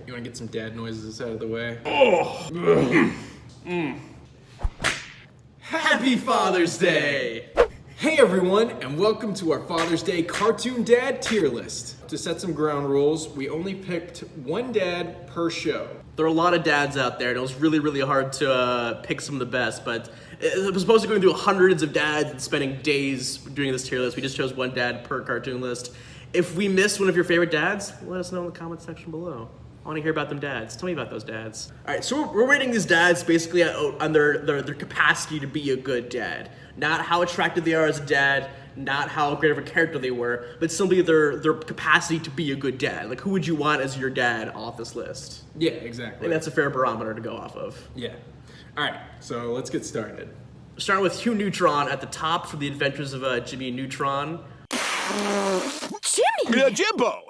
You want to get some dad noises out of the way? Oh! Happy Father's Day! Hey everyone, and welcome to our Father's Day Cartoon Dad tier list. To set some ground rules, we only picked one dad per show. There are a lot of dads out there, and it was really hard to pick some of the best, but it was supposed to go through hundreds of dads and spending days doing this tier list. We just chose one dad per cartoon list. If we missed one of your favorite dads, let us know in the comment section below. I want to hear about them dads. Tell me about those dads. All right, so we're rating these dads basically on their capacity to be a good dad. Not how attractive they are as a dad, not how great of a character they were, but simply their capacity to be a good dad. Like, who would you want as your dad off this list? Yeah, exactly. I think that's a fair barometer to go off of. Yeah. All right, so let's get started. Starting with Hugh Neutron at the top for the adventures of Jimmy Neutron. Jimmy! Jimbo!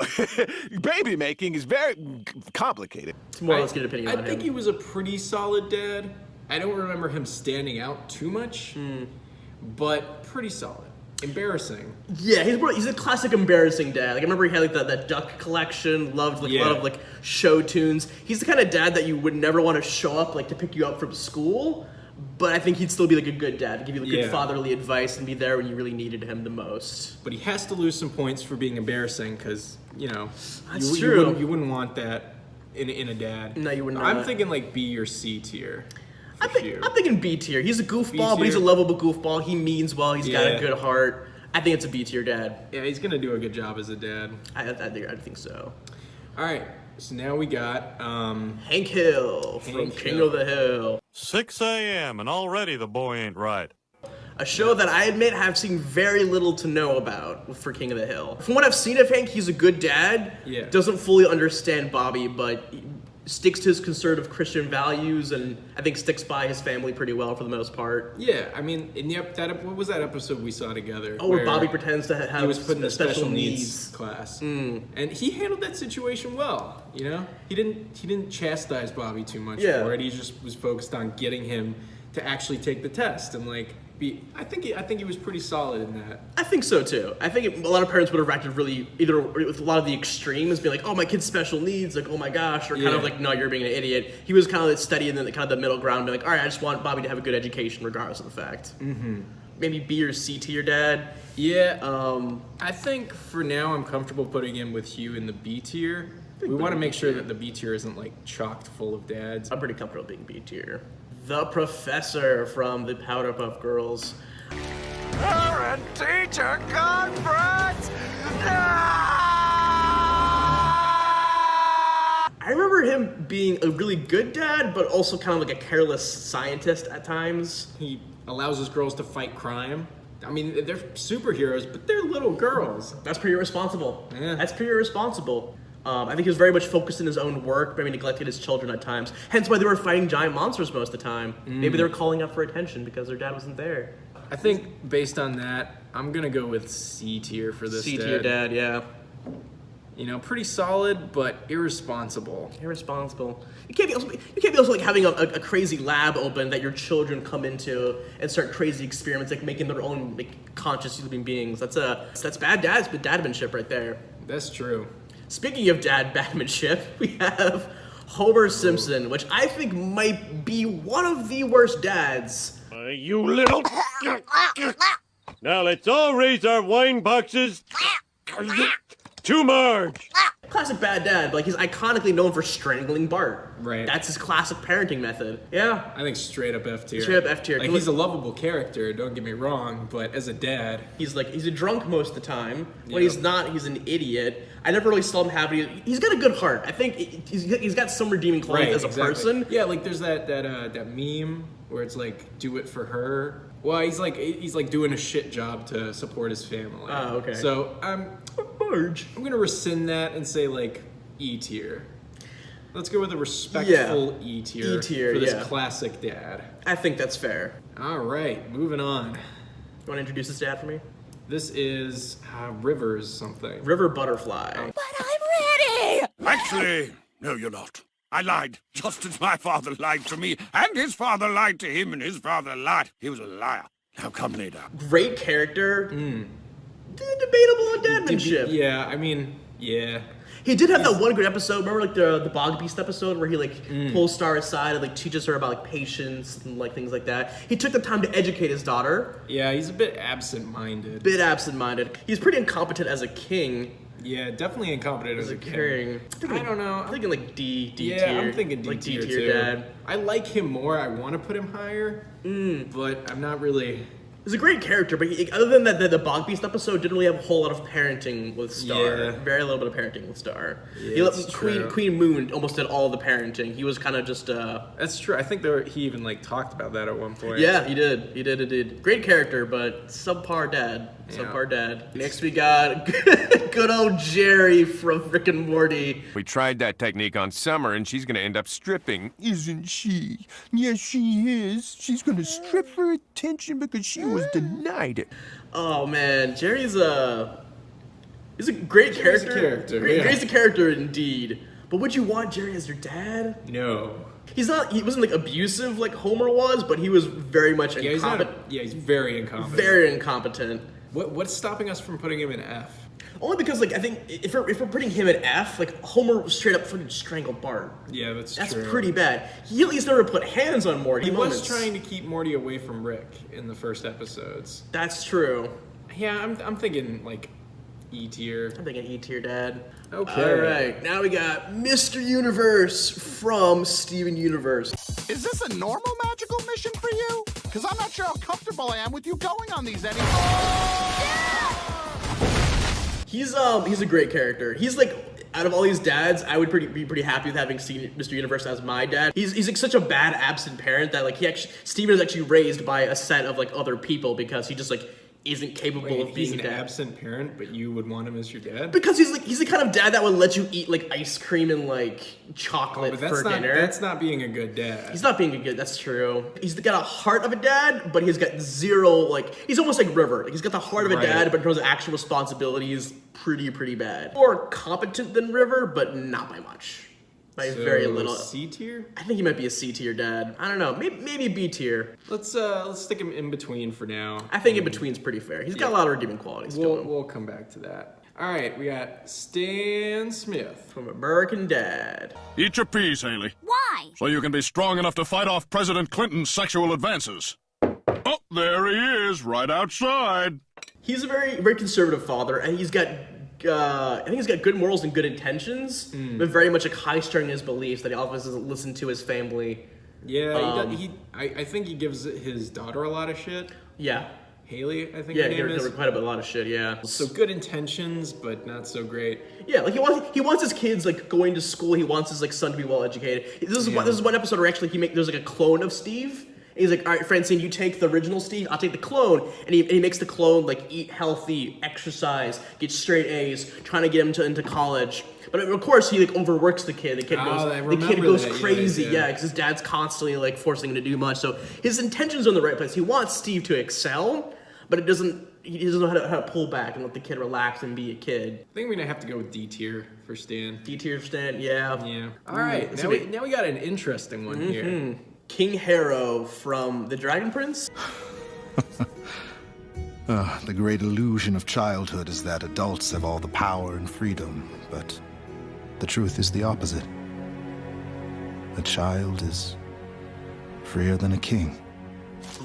Baby making is very complicated. It's more or less get an opinion on him. I think he was a pretty solid dad. I don't remember him standing out too much, but pretty solid. Embarrassing. Yeah, he's a classic embarrassing dad. Like, I remember he had like that duck collection, loved like a lot of like show tunes. He's the kind of dad that you would never want to show up like to pick you up from school, but I think he'd still be like a good dad, to give you like good fatherly advice and be there when you really needed him the most. But he has to lose some points for being embarrassing, because, you know, That's true. You wouldn't want that in a dad. No, you would not. I'm thinking like B or C tier. I'm thinking B tier. He's a goofball, but he's a lovable goofball. He means well. He's got a good heart. I think it's a B tier dad. Yeah, he's gonna do a good job as a dad. I think so. All right, so now we got Hank Hill from King of the Hill. 6 a.m. and already the boy ain't right. A show that I admit have seen very little to know about for King of the Hill. From what I've seen of Hank, he's a good dad. Yeah. Doesn't fully understand Bobby, but sticks to his conservative Christian values, and I think sticks by his family pretty well for the most part. Yeah, I mean, what was that episode we saw together? Oh, where Bobby pretends to have he was put in a special needs needs class, and he handled that situation well. You know, he didn't chastise Bobby too much for it. He just was focused on getting him to actually take the test and like be. I think he was pretty solid in that. I think so too. I think a lot of parents would have reacted really either with a lot of the extremes, being like, "Oh, my kid's special needs," like, "Oh my gosh," or kind of like, "No, you're being an idiot." He was kind of steady and then kind of the middle ground, being like, "All right, I just want Bobby to have a good education, regardless of the fact." Maybe B or C tier dad. Yeah. I think for now I'm comfortable putting him with Hugh in the B tier. We want to make sure that the B tier isn't like chocked full of dads. I'm pretty comfortable being B tier. The Professor from the Powder Puff Girls. Parent-teacher conference! I remember him being a really good dad, but also kind of like a careless scientist at times. He allows his girls to fight crime. I mean, they're superheroes, but they're little girls. That's pretty irresponsible. Yeah. That's pretty irresponsible. I think he was very much focused in his own work, maybe neglected his children at times. Hence why they were fighting giant monsters most of the time. Maybe they were calling out for attention because their dad wasn't there. I think based on that, I'm gonna go with C tier for this. C tier dad, yeah. You know, pretty solid, but irresponsible. Irresponsible. You can't be also like having a crazy lab open that your children come into and start crazy experiments, like making their own like conscious human beings. That's bad dadmanship right there. That's true. Speaking of dadmanship, we have Homer Simpson, which I think might be one of the worst dads. You little... Now let's all raise our wine boxes to Marsh. Classic bad dad, but like he's iconically known for strangling Bart. Right. That's his classic parenting method. Yeah. I think straight up F tier. Straight up F tier. Like, he's a lovable character, don't get me wrong, but as a dad... He's a drunk most of the time. When he's not, he's an idiot. I never really saw him have any... He's got a good heart. I think he's got some redeeming qualities as a person. Yeah, like there's that meme where it's like, do it for her. Well, he's like doing a shit job to support his family. Oh, okay. So I'm gonna rescind that and say like E tier. Let's go with a respectful E tier. E tier for this classic dad. I think that's fair. All right, moving on. You want to introduce this dad for me? This is Rivers something. River Butterfly. But I'm ready! Actually, no, you're not. I lied, just as my father lied to me, and his father lied to him, and his father lied. He was a liar. Now come lay down. Great character. Debatable on dadmanship. Yeah, I mean, yeah. He did have that one good episode. Remember, like the Bog Beast episode where he like pulls Star aside and like teaches her about like patience and like things like that. He took the time to educate his daughter. Yeah, he's a bit absent-minded. He's pretty incompetent as a king. Yeah, definitely incompetent as a king. I don't know. I'm thinking like D tier. Yeah, I'm thinking D tier too. Dad. I like him more. I want to put him higher, but I'm not really. He's a great character, but other than that, the Bog Beast episode didn't really have a whole lot of parenting with Star. Yeah. Very little bit of parenting with Star. Yeah, Queen Moon almost did all the parenting. He was kind of just. That's true. I think he even like talked about that at one point. Yeah, he did. Great character, but subpar dad. Subpar dad. Next we got good old Jerry from Rick and Morty. We tried that technique on Summer, and she's gonna end up stripping, isn't she? Yes, she is. She's gonna strip for attention because she was denied it. Oh man, Jerry's he's a great character. He's a character indeed. But would you want Jerry as your dad? No. He wasn't like abusive like Homer was, but he was very much incompetent. He's very incompetent. Very incompetent. What's stopping us from putting him in F? Only because, like, I think if we're putting him in F, like, Homer straight up fucking strangled Bart. Yeah, that's true. That's pretty bad. He at least never put hands on Morty. He was trying to keep Morty away from Rick in the first episodes. That's true. Yeah, I'm thinking, like, E tier. I'm thinking E tier, Dad. Okay. All right, now we got Mr. Universe from Steven Universe. Is this a normal magical mission for you? Because I'm not sure how comfortable I am with you going on these anymore. He's a great character. He's like, out of all these dads, I would be pretty happy with having seen Mr. Universe as my dad. He's like such a bad absent parent that like Steven is actually raised by a set of like other people because he just like isn't capable of being an a dad. Absent parent, but you would want him as your dad? Because he's the kind of dad that would let you eat like ice cream and like chocolate for dinner. That's not being a good dad. He's not being a good. That's true. He's got a heart of a dad, but he's got zero like. He's almost like River. Like, he's got the heart of a dad, but in terms of actual responsibilities, pretty bad. More competent than River, but not by much. By very little. C tier? I think he might be a C tier dad. I don't know. Maybe B tier. Let's stick him in between for now. I think in between's pretty fair. He's got a lot of redeeming qualities. We'll come back to that. All right, we got Stan Smith from American Dad. Eat your peas, Haley. Why? So you can be strong enough to fight off President Clinton's sexual advances. Oh, there he is, right outside. He's a very conservative father, and he's got. I think he's got good morals and good intentions, but very much like high-strung in his beliefs that he always doesn't listen to his family. Yeah, I think he gives his daughter a lot of shit. Yeah. Haley, I think her her name name is. Yeah, quite a lot of shit, yeah. So good intentions, but not so great. Yeah, like he wants his kids like going to school. He wants his like son to be well educated. This is one episode where actually there's like a clone of Steve. And he's like, all right, Francine, you take the original Steve, I'll take the clone. And he makes the clone like eat healthy, exercise, get straight A's, trying to get him into college. But of course he like overworks the kid. The kid goes crazy, because his dad's constantly like forcing him to do much. So his intentions are in the right place. He wants Steve to excel, but he doesn't know how to pull back and let the kid relax and be a kid. I think we're gonna have to go with D tier for Stan. D tier for Stan, yeah. Yeah. All right, now we got an interesting one here. King Harrow from The Dragon Prince. The great illusion of childhood is that adults have all the power and freedom, but the truth is the opposite. A child is freer than a king.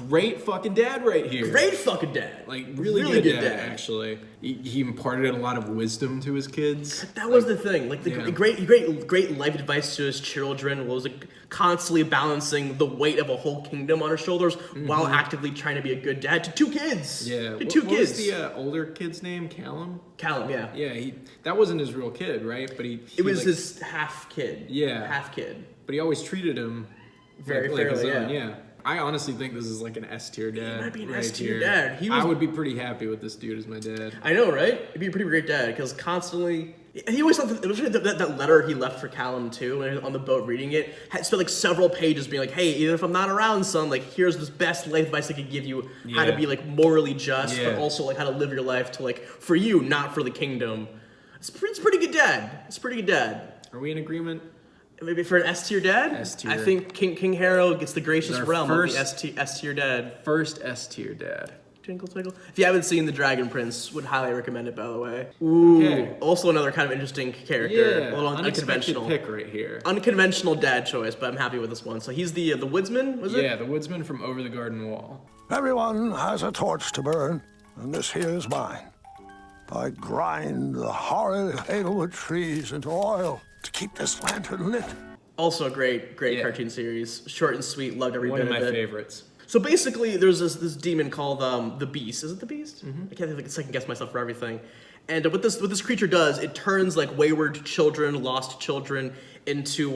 Great fucking dad right here. Great fucking dad. Like, really good dad, actually. He imparted a lot of wisdom to his kids. That was the thing. Like, great life advice to his children was like constantly balancing the weight of a whole kingdom on his shoulders while actively trying to be a good dad to two kids. Yeah. What was the older kid's name? Callum? Callum, yeah. Yeah, that wasn't his real kid, right? But it was his half kid. Yeah. Half kid. But he always treated him very like his fairly, own, yeah. I honestly think this is like an S tier dad. He might be an right S tier here. dad. I would be pretty happy with this dude as my dad. I know, right? He'd be a pretty great dad because constantly. He always thought that letter he left for Callum too, when he was on the boat reading it, had spent like several pages being like, "Hey, even if I'm not around, son, like here's this best life advice I could give you: how to be like morally just, but also like how to live your life to like for you, not for the kingdom." It's pretty good dad. It's pretty good dad. Are we in agreement? Maybe for an S tier dad? S tier. I think King Harrow gets the gracious realm of the S tier dad. First S tier dad. Twinkle, twinkle. If you haven't seen The Dragon Prince, would highly recommend it, by the way. Ooh, Okay. Also another kind of interesting character. Yeah, A little unexpected unconventional. pick right here. Unconventional dad choice, but I'm happy with this one. So he's the Woodsman, was it? Yeah, the Woodsman from Over the Garden Wall. Everyone has a torch to burn, and this here is mine. I grind the horrid hazelwood trees into oil to keep this lantern lit. Also a great Yeah. cartoon series. Short and sweet, loved every One bit of of my it. favorites. So basically, there's this demon called the Beast. Is it the Beast? I can't think, second guess myself for everything. And what this creature does, it turns like wayward children, lost children, into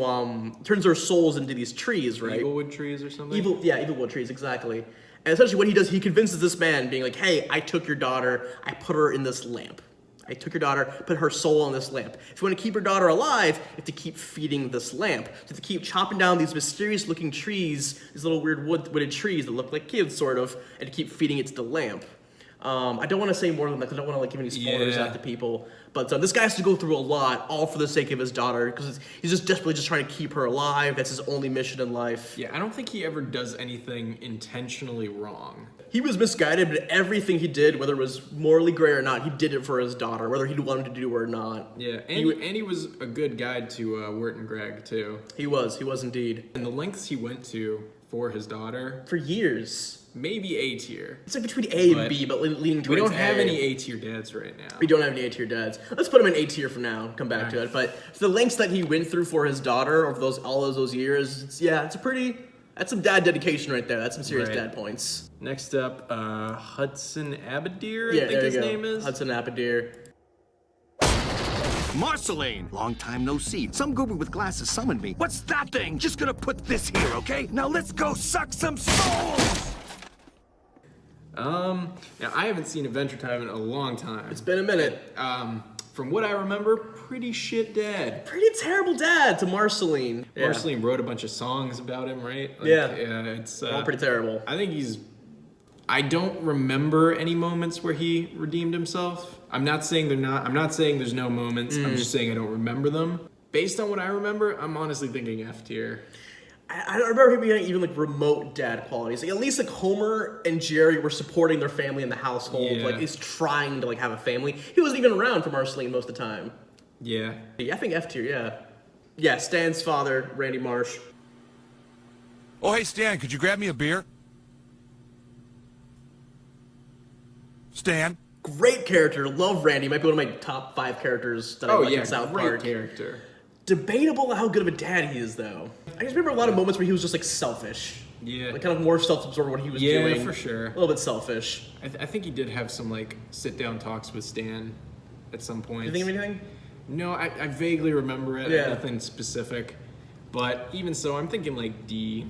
turns their souls into these trees, right? Eaglewood trees or something? Evilwood trees, exactly. And essentially, what he does, he convinces this man, being like, "Hey, I took your daughter, I put her in this lamp. I took your daughter, put her soul in this lamp. If you want to keep your daughter alive, you have to keep feeding this lamp. You have to keep chopping down these mysterious-looking trees, these little weird wooded trees that look like kids, sort of, and to keep feeding it to the lamp." I don't want to say more than that because I don't want to give any spoilers out to people. But this guy has to go through a lot, all for the sake of his daughter, because he's just desperately just trying to keep her alive. That's his only mission in life. Yeah, I don't think he ever does anything intentionally wrong. He was misguided, but everything he did, whether it was morally gray or not, he did it for his daughter, whether he wanted to do it or not. Yeah, and he was a good guide to Wirt and Greg, too. He was indeed. And the lengths he went to for his daughter, For years. maybe A tier. It's like between A and But B, but leaning towards We don't have A. any A tier dads right now. We don't have any A tier dads. Let's put him in A tier for now. Come back to it. But the lengths that he went through for his daughter over all those years, that's some dad dedication right there. That's some serious Right. dad points. Next up, Hudson Abadeer, Yeah, I think there his you go. name is. Hudson Abadeer. Marceline! Long time no see. Some goober with glasses summoned me. What's that thing? Just gonna put this here, okay? Now let's go suck some souls! Now I haven't seen Adventure Time in a long time. It's been a minute. From what I remember, pretty shit dad. Pretty terrible dad to Marceline. Yeah. Marceline wrote a bunch of songs about him, right? Yeah. It's All pretty terrible. I think I don't remember any moments where he redeemed himself. I'm not saying there's no moments. I'm just saying I don't remember them. Based on what I remember, I'm honestly thinking F tier. I don't remember him being even like remote dad qualities. Like at least like Homer and Jerry were supporting their family in the household. Yeah. Like he's trying to like have a family. He wasn't even around for Marceline most of the time. Yeah. I think F tier, yeah. Yeah, Stan's father, Randy Marsh. Oh, hey, Stan, could you grab me a beer? Stan? Great character. Love Randy. Might be one of my top 5 characters that I like in South great Park. character. Debatable how good of a dad he is, though. I just remember a lot of moments where he was just like selfish. Yeah. Like kind of more self-absorbed in what he was doing. Yeah, for sure. A little bit selfish. I think he did have some like sit-down talks with Stan at some point. You think of anything? No, I vaguely remember it. Yeah. Nothing specific. But even so, I'm thinking like D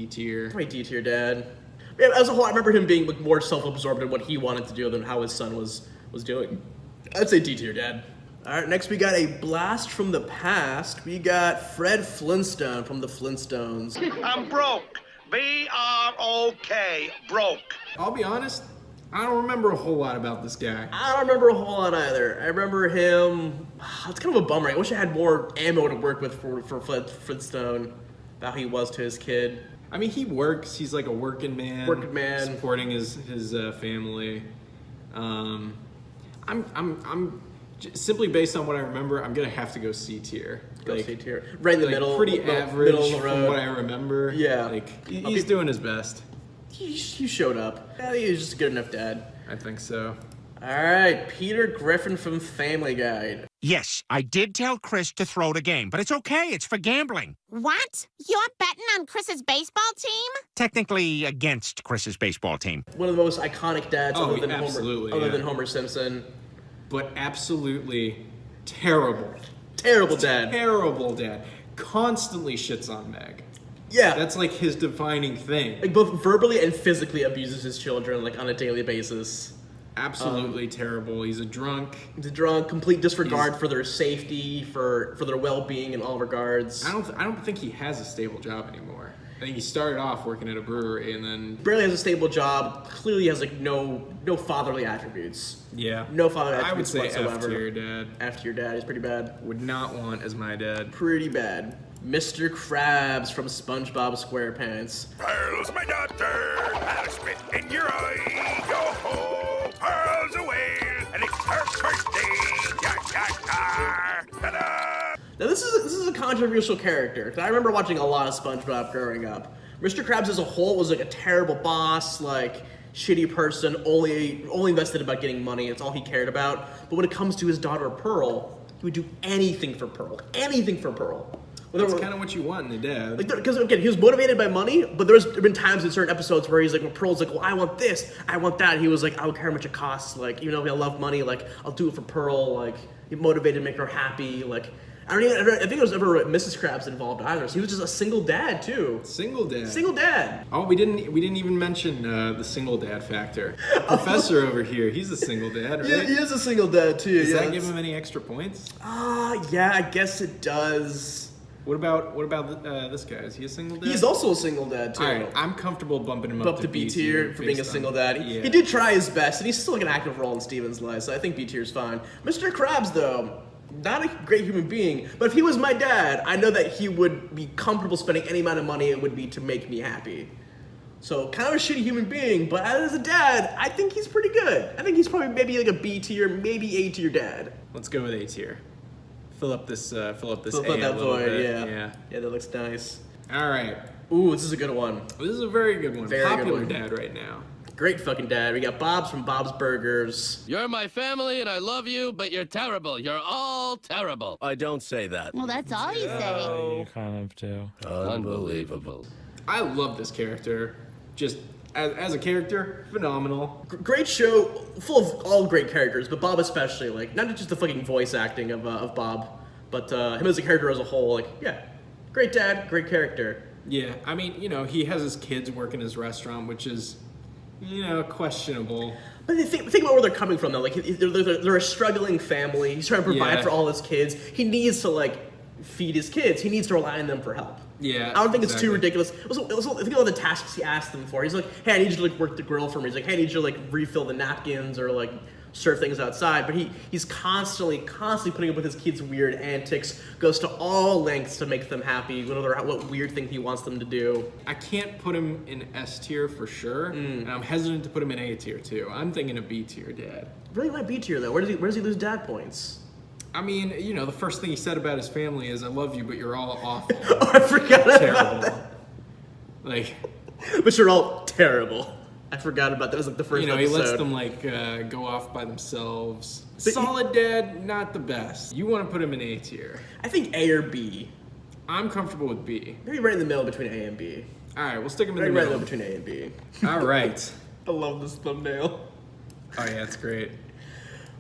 tier. Probably D tier dad. Yeah, as a whole, I remember him being like more self-absorbed in what he wanted to do than how his son was doing. I'd say D tier dad. All right, next we got a blast from the past. We got Fred Flintstone from the Flintstones. I'm broke. B-R-O-K. Broke. I'll be honest, I don't remember a whole lot about this guy. I don't remember a whole lot either. I remember him. It's kind of a bummer. I wish I had more ammo to work with for Flintstone about how he was to his kid. I mean, he works. He's like a working man. Supporting his family. Simply based on what I remember, I'm gonna have to go C tier. Go C tier. Right in the middle. Pretty average middle of the from road. what I remember. Yeah. Like he's doing his best. He showed up. Yeah, he was just a good enough dad. I think so. All right, Peter Griffin from Family Guy. Yes, I did tell Chris to throw the game, but it's okay. It's for gambling. What? You're betting on Chris's baseball team? Technically against Chris's baseball team. One of the most iconic dads other than absolutely, than Homer Simpson. But absolutely terrible. Terrible dad. Terrible dad. Constantly shits on Meg. Yeah. That's like his defining thing. Like both verbally and physically abuses his children like on a daily basis. Absolutely terrible. He's a drunk. He's a drunk, complete disregard for their safety, for their well-being in all regards. I don't think he has a stable job anymore. I think he started off working at a brewery and then barely has a stable job. Clearly has like no fatherly attributes. Yeah. No fatherly I attributes would say whatsoever. F tier dad. F tier dad is pretty bad. Would not want as my dad. Pretty bad. Mr. Krabs from SpongeBob SquarePants. Pearl's my daughter, I'll spit in your eye. Yo-ho, Pearl's a whale, and it's her birthday. Ya-ya-ya. Ta-da! Now this is a controversial character, because I remember watching a lot of SpongeBob growing up. Mr. Krabs as a whole was like a terrible boss, like shitty person, only invested about getting money. That's all he cared about. But when it comes to his daughter Pearl, he would do anything for Pearl. Anything for Pearl. That's kind of what you want in a dad. Because again, he was motivated by money, but there's been times in certain episodes where he's like, when Pearl's like, well, I want this, I want that. He was like, I don't care how much it costs. Like, even though I love money, like, I'll do it for Pearl. Like, he motivated to make her happy. Like, I think there was never Mrs. Krabs involved either. So he was just a single dad too. Single dad. Single dad. Oh, we didn't even mention the single dad factor. Professor over here, he's a single dad, right? Yeah, he is a single dad too. Does that give him any extra points? Yeah, I guess it does. What about this guy? Is he a single dad? He's also a single dad too. All right, I'm comfortable bumping him up to B tier for being a single dad. Yeah. He did try his best, and he's still like an active role in Steven's life, so I think B tier is fine. Mr. Krabs, though, not a great human being, but if he was my dad, I know that he would be comfortable spending any amount of money it would be to make me happy. So kind of a shitty human being, but as a dad, I think he's pretty good. I think he's probably maybe like a B tier, maybe A tier dad. Let's go with A tier. Fill up this A that a little void, bit. yeah, that looks nice. All right. Ooh, this is a good one. This is a very good one. Very Popular good one. dad right now. Great fucking dad. We got Bob's from Bob's Burgers. You're my family and I love you, but you're terrible. You're all terrible. I don't say that. Well, that's all you say. You kind of do. Unbelievable. I love this character. Just as a character, phenomenal. Great show, full of all great characters, but Bob especially. Like, not just the fucking voice acting of Bob, but him as a character as a whole. Like, yeah, great dad, great character. Yeah, I mean, he has his kids work in his restaurant, which is, questionable. But think about where they're coming from, though. Like, they're a struggling family. He's trying to provide for all his kids. He needs to, like, feed his kids. He needs to rely on them for help. Yeah, I don't think it's too ridiculous. Also, think about the tasks he asked them for. He's like, hey, I need you to, like, work the grill for me. He's like, hey, I need you to, like, refill the napkins or, like, serve things outside. But he's constantly putting up with his kids' weird antics, goes to all lengths to make them happy, no matter what weird thing he wants them to do. I can't put him in S tier for sure, and I'm hesitant to put him in A tier too. I'm thinking a B tier dad. Really might B tier, though. Where does he lose dad points? I mean, the first thing he said about his family is, I love you, but you're all awful. Oh, I forgot. Terrible. Like, but you're all terrible. I forgot about that. It was like the first episode. He lets them go off by themselves. Solid dad, not the best. You want to put him in A tier. I think A or B. I'm comfortable with B. Maybe right in the middle between A and B. All right, we'll stick him in the right middle. in the middle between A and B. All right. I love this thumbnail. Oh yeah, that's great.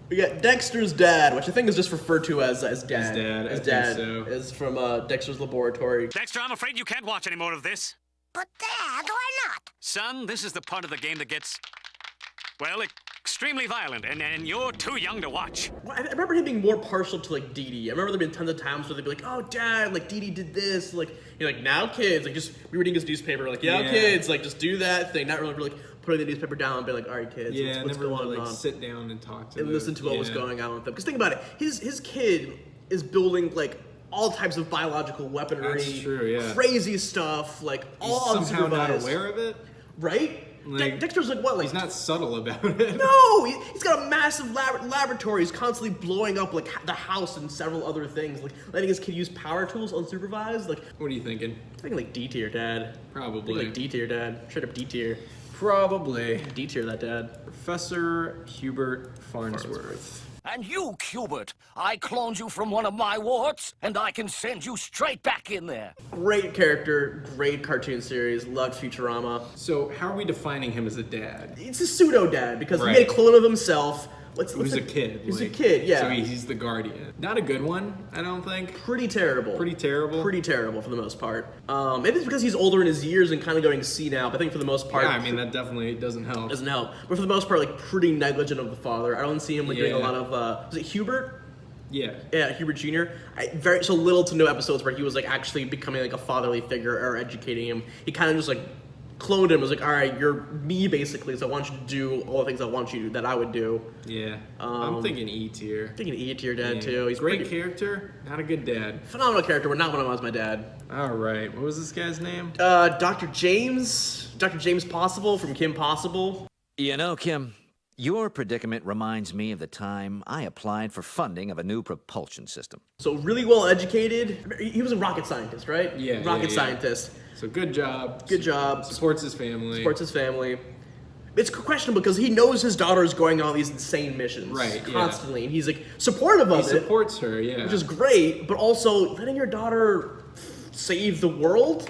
We got Dexter's Dad, which I think is just referred to as Dad. His dad, His I dad think so. is from Dexter's Laboratory. Dexter, I'm afraid you can't watch any more of this. But Dad, why not? Son, this is the part of the game that gets, well, extremely violent, and you're too young to watch. Well, I remember him being more partial to, like, Dee Dee. I remember there being tons of times where they'd be like, oh, Dad, like, Dee Dee did this. Like, you're like, now kids, like, just reading his newspaper, like, yeah, kids, like, just do that thing. Not really putting the newspaper down and being like, all right, kids, what's going on? Sit down and talk to them. And listen to what was going on with them. Because think about it, his kid is building, like, all types of biological weaponry. That's true, yeah. Crazy stuff, like, all He's somehow not unsupervised. aware of it? Right? Like, Dexter's like, what, like... He's not subtle about it. No! He's got a massive laboratory. He's constantly blowing up, like, the house and several other things. Like, letting his kid use power tools unsupervised. Like, what are you thinking? I'm thinking, like, D tier dad. Probably. Like, D tier dad. Straight up D tier. Probably. D tier that dad. Professor Hubert Farnsworth. And you, Hubert, I cloned you from one of my warts, and I can send you straight back in there. Great character, great cartoon series, loved Futurama. So how are we defining him as a dad? It's a pseudo-dad, because he made a clone of himself. Who's a kid. He's a kid, yeah. So he's the guardian. Not a good one, I don't think. Pretty terrible. Pretty terrible? Pretty terrible for the most part. Maybe it's because he's older in his years and kind of going senile, but I think for the most part... Yeah, I mean, that definitely doesn't help. Doesn't help. But for the most part, like, pretty negligent of the father. I don't see him, like, doing a lot of... was it Hubert? Yeah. Yeah, Hubert Jr. So little to no episodes where he was, like, actually becoming, like, a fatherly figure or educating him. He kind of just, like, cloned him. Was like, all right, you're me basically, so I want you to do all the things I want you to, that I would do. Yeah, I'm thinking E tier. Thinking E tier dad too. He's great character, not a good dad. Phenomenal character, but not when I was my dad. All right, what was this guy's name? Dr. James Possible from Kim Possible. You know, Kim, your predicament reminds me of the time I applied for funding of a new propulsion system. So really well educated. He was a rocket scientist, right? Yeah, rocket scientist. So good job. Good job. Supports his family. It's questionable because he knows his daughter is going on these insane missions, right? Constantly, and he's like supportive of it. He supports her, yeah, which is great. But also letting your daughter save the world,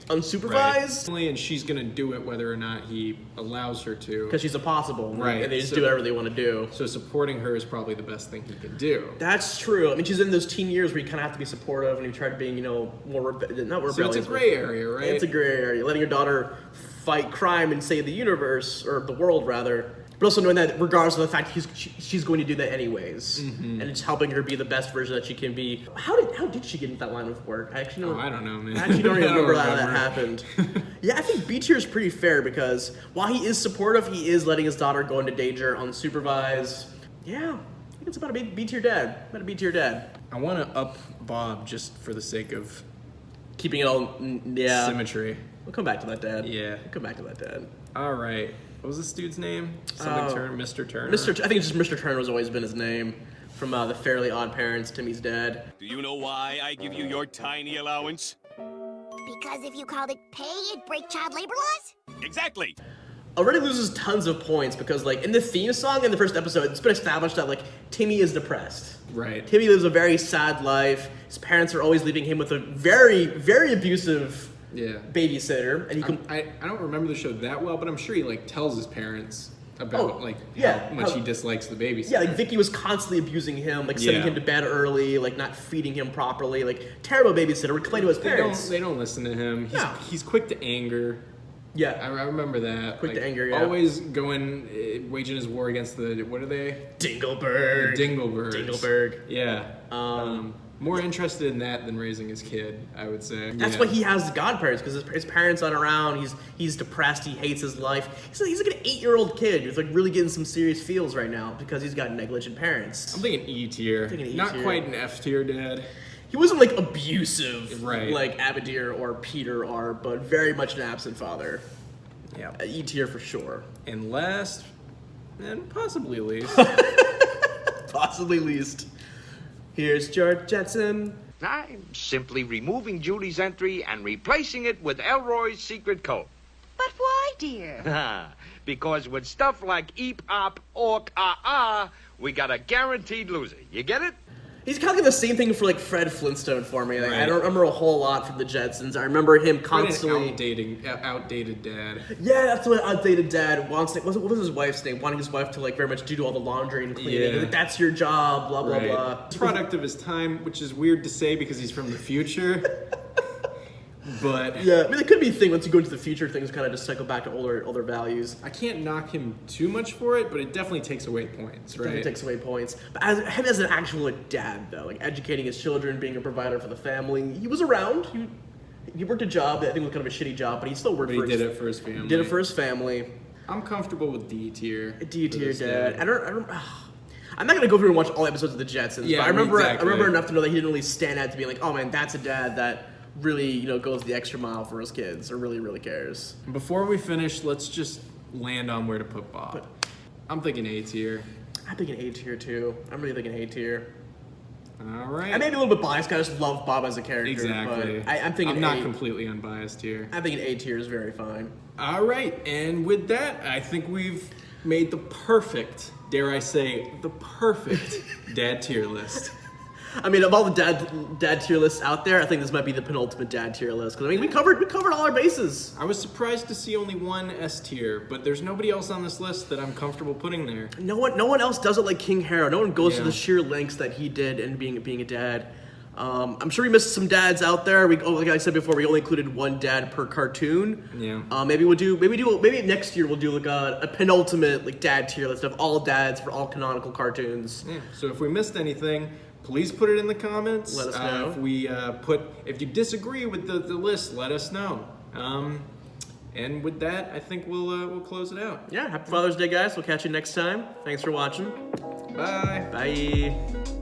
unsupervised, and she's gonna do it whether or not he allows her to, because she's impossible, right? And they just do whatever they want to do. So supporting her is probably the best thing he can do. That's true. I mean, she's in those teen years where you kind of have to be supportive, and you try to be, more not rebellious. So it's a gray area, right? It's a gray area. Letting your daughter fight crime and save the universe, or the world rather, but also knowing that regardless of the fact she's going to do that anyways, and it's helping her be the best version that she can be. How did she get into that line of work? I don't know, man. I actually don't even remember how that happened. Yeah, I think B tier is pretty fair because while he is supportive, he is letting his daughter go into danger unsupervised. Yeah, I think it's about a B tier dad. About a B tier dad. I want to up Bob just for the sake of keeping it all symmetry. We'll come back to that, Dad. Yeah. We'll come back to that, Dad. All right. What was this dude's name? Turner, Mr. Turner? I think it's just Mr. Turner has always been his name. From the Fairly Odd Parents, Timmy's dad. Do you know why I give you your tiny allowance? Because if you called it pay, it'd break child labor laws? Exactly. Already loses tons of points because, in the theme song in the first episode, it's been established that, Timmy is depressed. Right. Timmy lives a very sad life. His parents are always leaving him with a very, very abusive babysitter, and he I don't remember the show that well, but I'm sure he tells his parents about how much he dislikes the babysitter. Yeah, Vicky was constantly abusing him, sending him to bed early, not feeding him properly, terrible babysitter. Would complain to his parents. They don't listen to him. He's quick to anger. Yeah, I remember that. Quick to anger. Yeah, always waging his war against the what are they? Dingleberg. The Dinglebergs. Dingleberg. Yeah. More interested in that than raising his kid, I would say. That's why he has godparents, because his parents aren't around. He's depressed. He hates his life. He's like an 8-year-old kid who's really getting some serious feels right now because he's got negligent parents. I'm thinking E tier. Not quite an F tier dad. He wasn't abusive, right? Like Abadeer or Peter are, but very much an absent father. Yeah, E tier for sure. And last, and possibly least, here's George Jetson. I'm simply removing Julie's entry and replacing it with Elroy's secret code. But why, dear? Because with stuff like eep, op, ork, ah, we got a guaranteed loser. You get it? He's kind of like the same thing for Fred Flintstone for me. I don't remember a whole lot from the Jetsons. I remember him constantly outdated dad. Yeah, that's what outdated dad wants. What was his wife's name? Wanting his wife to very much do all the laundry and cleaning. Yeah. That's your job. Blah blah blah. Product of his time, which is weird to say because he's from the future. But yeah, it could be a thing once you go into the future, things kind of just cycle back to older values. I can't knock him too much for it, but it definitely takes away points, right? It takes away points. But him as an actual dad, though, educating his children, being a provider for the family, he was around. He worked a job that I think was kind of a shitty job, but he still worked. But he did it for his family. Did it for his family. I'm comfortable with D tier. D tier dad. I'm not gonna go through and watch all episodes of the Jetsons. Yeah, but I remember enough to know that he didn't really stand out to be like, oh man, that's a dad that really, goes the extra mile for his kids, or really, really cares. Before we finish, let's just land on where to put Bob. I'm thinking A tier. I'm thinking A tier too. I'm really thinking A tier. All right. I may be a little bit biased because I just love Bob as a character. Exactly. But I'm thinking I'm not completely unbiased here. I'm thinking A tier is very fine. All right, and with that, I think we've made the perfect, dare I say, the perfect dad tier list. I mean, of all the dad tier lists out there, I think this might be the penultimate dad tier list. Because we covered all our bases. I was surprised to see only one S tier, but there's nobody else on this list that I'm comfortable putting there. No one else does it like King Harrow. No one goes to the sheer lengths that he did in being a dad. I'm sure we missed some dads out there. Like I said before, we only included one dad per cartoon. Yeah. Maybe next year we'll do a penultimate dad tier list of all dads for all canonical cartoons. Yeah. So if we missed anything, please put it in the comments. Let us know. If you disagree with the list, let us know. And with that, I think we'll close it out. Yeah, happy Father's Day, guys. We'll catch you next time. Thanks for watching. Bye. Bye.